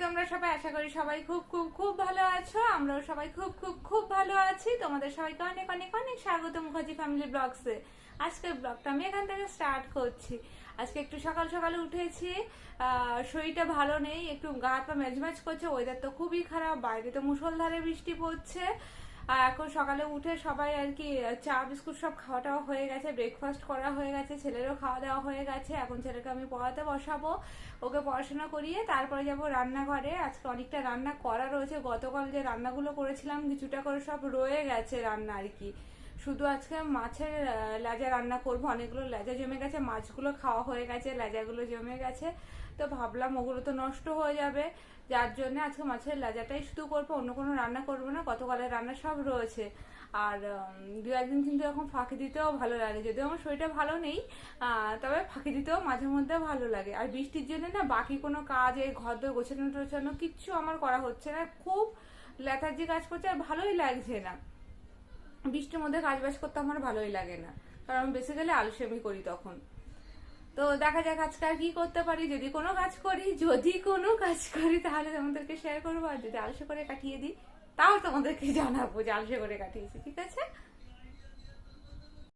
তোমরা সবাই? আশা করি সবাই খুব খুব খুব ভালো আছো। আমরাও সবাই খুব খুব খুব ভালো আছি। তোমাদের সবাইকে অনেক অনেক অনেক স্বাগত মুখার্জি ফ্যামিলি ব্লগসে। আজকের ব্লগটা আমি এখান থেকে স্টার্ট করছি। আজকে একটু সকাল সকালে উঠেছি, শরীরটা ভালো নেই, একটু গা হাত পা ম্যাজম্যাজ করছে। ওয়েদার তো খুবই খারাপ, বাইরে তো মুষলধারে বৃষ্টি পড়ছে। আর এখন সকালে উঠে সবাই আর কি চা বিস্কুট সব খাওয়া টাওয়া হয়ে গেছে, ব্রেকফাস্ট করা হয়ে গেছে, ছেলেরও খাওয়া দাওয়া হয়ে গেছে। এখন ছেলেকে আমি পড়াতে বসাবো, ওকে পড়াশোনা করিয়ে তারপরে যাব রান্নাঘরে। আজকে অনেকটা রান্না করা রয়েছে, গতকাল যে রান্নাগুলো করেছিলাম কিছুটা করে সব রয়ে গেছে রান্না আর কি। শুধু আজকে মাছের লেজা রান্না করবো, অনেকগুলো লেজা জমে গেছে, মাছগুলো খাওয়া হয়ে গেছে, লেজাগুলো জমে গেছে। তো ভাবলাম ওগুলো তো নষ্ট হয়ে যাবে, যার জন্য আজকে মাছের লেজাটাই শুধু করবো, অন্য কোনো রান্না করবো না। গতকালের রান্না সব রয়েছে। আর দু একদিন কিন্তু এখন ফাঁকি দিতেও ভালো লাগে, যদিও আমার শরীরটা ভালো নেই, তবে ফাঁকি দিতেও মাঝে মধ্যে ভালো লাগে। আর বৃষ্টির জন্য না বাকি কোনো কাজ, এই ঘর দর গোছানো টোছানো কিচ্ছু আমার করা হচ্ছে না, খুব লেথার্জি কাজ করছে, আর ভালোই লাগছে না। বৃষ্টির মধ্যে কাজ বাজ করতে আমার ভালোই লাগে না, কারণ বেসিক্যালি আলসেমি করি তখন। তো দেখা যাক আজকে আর কি করতে পারি। যদি কোনো কাজ করি তাহলে তোমাদেরকে শেয়ার করবো, আর যদি আলসে করে কাটিয়ে দিই তাও তোমাদেরকে জানাবো যে আলসে করে কাটিয়েছি, ঠিক আছে?